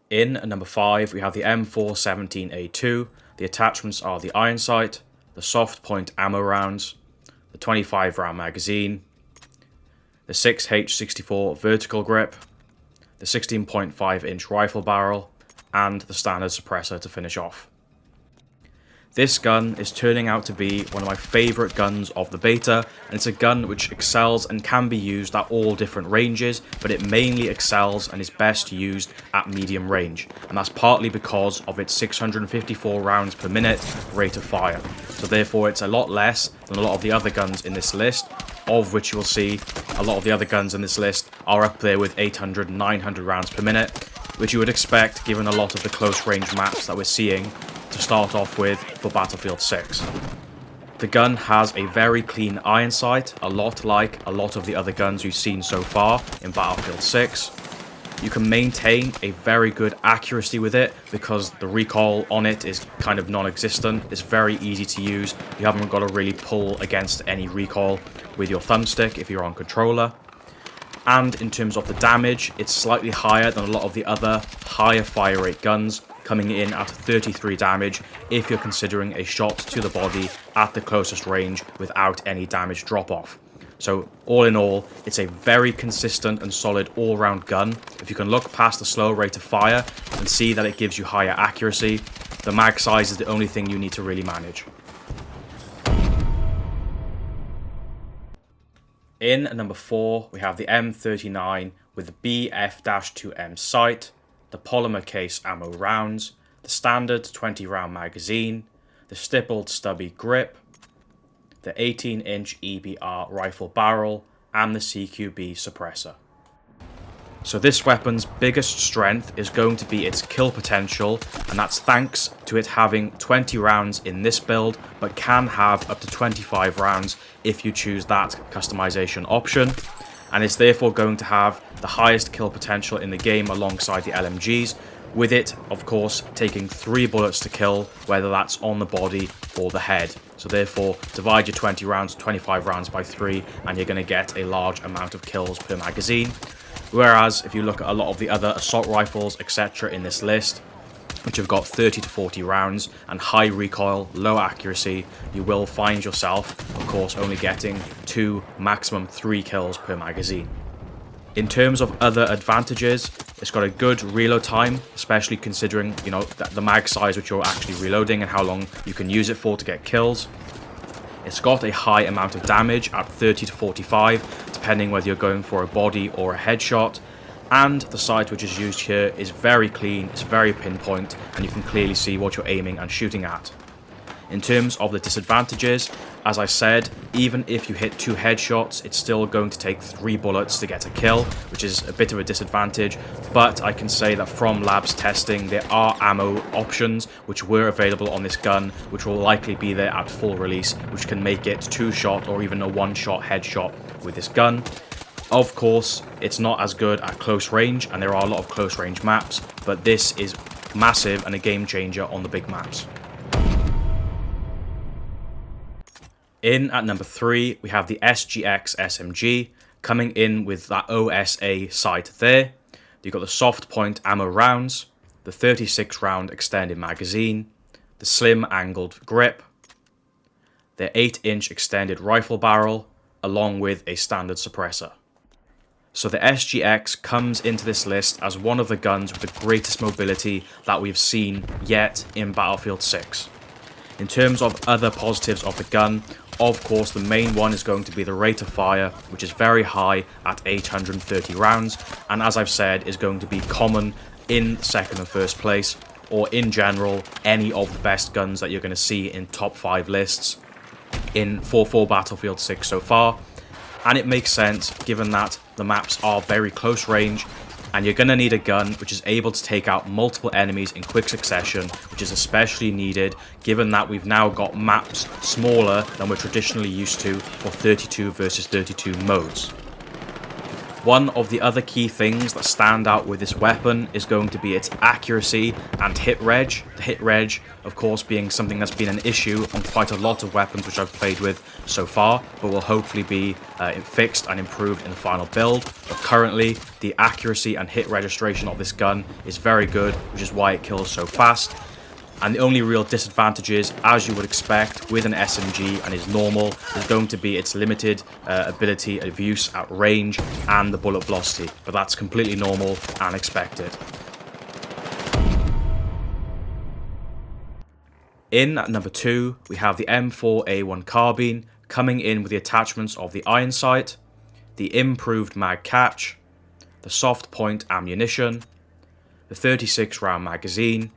In at number 5, we have the M417A2. The attachments are the iron sight, the soft point ammo rounds, the 25 round magazine, the 6H64 vertical grip, the 16.5 inch rifle barrel, and the standard suppressor to finish off. This gun is turning out to be one of my favourite guns of the beta, and it's a gun which excels and can be used at all different ranges, but it mainly excels and is best used at medium range, and that's partly because of its 654 rounds per minute rate of fire. So therefore it's a lot less than a lot of the other guns in this list, of which you will see a lot of the other guns in this list are up there with 800 and 900 rounds per minute, which you would expect given a lot of the close range maps that we're seeing to start off with for Battlefield 6. The gun has a very clean iron sight, a lot like a lot of the other guns you've seen so far in Battlefield 6. You can maintain a very good accuracy with it because the recoil on it is kind of non-existent. It's very easy to use. You haven't got to really pull against any recoil with your thumbstick if you're on controller. And in terms of the damage, it's slightly higher than a lot of the other higher fire rate guns, coming in at 33 damage if you're considering a shot to the body at the closest range without any damage drop off. So all in all, it's a very consistent and solid all-round gun. If you can look past the slow rate of fire and see that it gives you higher accuracy, the mag size is the only thing you need to really manage. In at number 4, we have the M39 with the BF-2M sight, the polymer case ammo rounds, the standard 20 round magazine, the stippled stubby grip, the 18-inch EBR rifle barrel, and the CQB suppressor. So this weapon's biggest strength is going to be its kill potential, and that's thanks to it having 20 rounds in this build, but can have up to 25 rounds if you choose that customization option. And it's therefore going to have the highest kill potential in the game alongside the LMGs, with it, of course, taking 3 bullets to kill, whether that's on the body or the head. So therefore, divide your 20 rounds, 25 rounds by 3, and you're going to get a large amount of kills per magazine. Whereas, if you look at a lot of the other assault rifles, etc. in this list, which have got 30 to 40 rounds and high recoil, low accuracy, you will find yourself, of course, only getting 2, maximum 3 kills per magazine. In terms of other advantages, it's got a good reload time, especially considering, the mag size which you're actually reloading and how long you can use it for to get kills. It's got a high amount of damage at 30 to 45, depending whether you're going for a body or a headshot. And the sight which is used here is very clean, it's very pinpoint, and you can clearly see what you're aiming and shooting at. In terms of the disadvantages, as I said, even if you hit 2 headshots, it's still going to take 3 bullets to get a kill, which is a bit of a disadvantage, but I can say that from labs testing, there are ammo options which were available on this gun, which will likely be there at full release, which can make it 2-shot or even a 1-shot headshot with this gun. Of course, it's not as good at close range, and there are a lot of close range maps, but this is massive and a game changer on the big maps. In at number 3, we have the SGX SMG, coming in with that OSA sight there. You've got the soft point ammo rounds, the 36 round extended magazine, the slim angled grip, the 8-inch extended rifle barrel, along with a standard suppressor. So the SGX comes into this list as one of the guns with the greatest mobility that we've seen yet in Battlefield 6. In terms of other positives of the gun, of course the main one is going to be the rate of fire, which is very high at 830 rounds, and as I've said, is going to be common in second and first place, or in general, any of the best guns that you're going to see in top 5 lists for Battlefield 6 so far. And it makes sense given that the maps are very close range, and you're going to need a gun which is able to take out multiple enemies in quick succession, which is especially needed given that we've now got maps smaller than we're traditionally used to for 32 versus 32 modes. One of the other key things that stand out with this weapon is going to be its accuracy and hit reg. The hit reg, of course, being something that's been an issue on quite a lot of weapons which I've played with so far, but will hopefully be fixed and improved in the final build. But currently, the accuracy and hit registration of this gun is very good, which is why it kills so fast. And the only real disadvantages, as you would expect with an SMG and is normal, is going to be its limited ability of use at range and the bullet velocity. But that's completely normal and expected. In at number 2, we have the M4A1 Carbine, coming in with the attachments of the iron sight, the improved mag catch, the soft point ammunition, the 36 round magazine,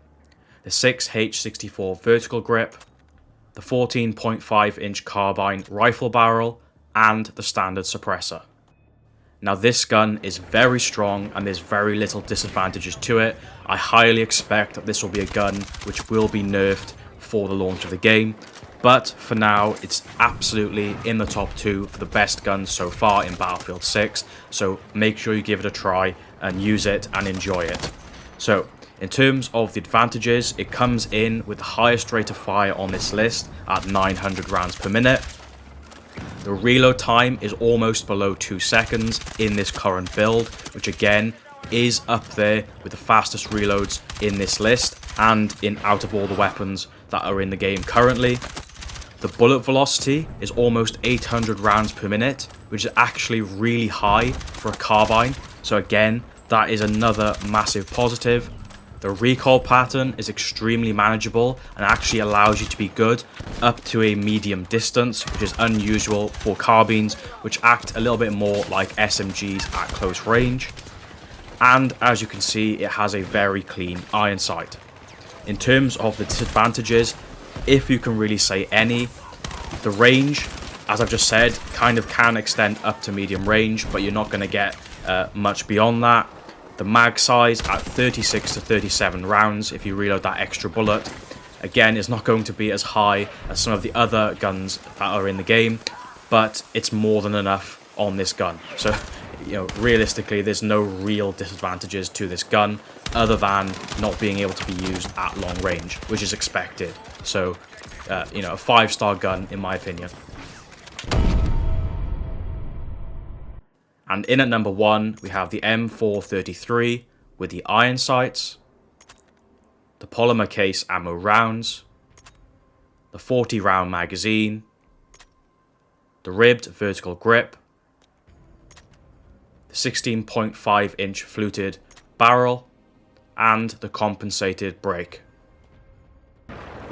the 6H64 vertical grip, the 14.5 inch carbine rifle barrel, and the standard suppressor. Now this gun is very strong and there's very little disadvantages to it. I highly expect that this will be a gun which will be nerfed for the launch of the game, but for now it's absolutely in the top 2 for the best guns so far in Battlefield 6, so make sure you give it a try and use it and enjoy it. So, in terms of the advantages, it comes in with the highest rate of fire on this list at 900 rounds per minute. The reload time is almost below 2 seconds in this current build, which again is up there with the fastest reloads in this list and in out of all the weapons that are in the game currently. The bullet velocity is almost 800 rounds per minute, which is actually really high for a carbine. So again, that is another massive positive. The recoil pattern is extremely manageable and actually allows you to be good up to a medium distance, which is unusual for carbines, which act a little bit more like SMGs at close range. And as you can see, it has a very clean iron sight. In terms of the disadvantages, if you can really say any, the range, as I've just said, kind of can extend up to medium range, but you're not going to get much beyond that. The mag size at 36 to 37 rounds, if you reload that extra bullet, again, is not going to be as high as some of the other guns that are in the game, but it's more than enough on this gun. So, realistically, there's no real disadvantages to this gun other than not being able to be used at long range, which is expected. So, a 5-star gun in my opinion. And in at number 1, we have the M433 with the iron sights, the polymer case ammo rounds, the 40 round magazine, the ribbed vertical grip, the 16.5 inch fluted barrel, and the compensated brake.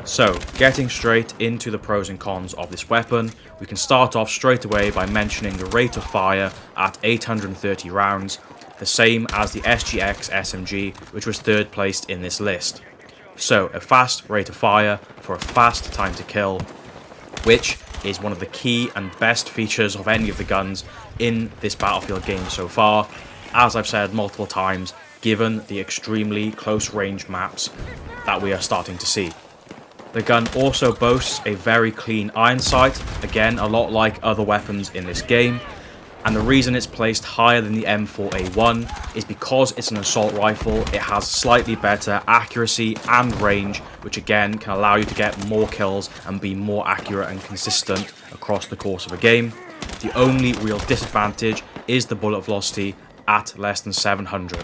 So, getting straight into the pros and cons of this weapon, we can start off straight away by mentioning the rate of fire at 830 rounds, the same as the SGX SMG, which was third placed in this list. So, a fast rate of fire for a fast time to kill, which is one of the key and best features of any of the guns in this Battlefield game so far, as I've said multiple times, given the extremely close range maps that we are starting to see. The gun also boasts a very clean iron sight, again a lot like other weapons in this game, and the reason it's placed higher than the M4A1 is because it's an assault rifle. It has slightly better accuracy and range, which again can allow you to get more kills and be more accurate and consistent across the course of a game. The only real disadvantage is the bullet velocity at less than 700.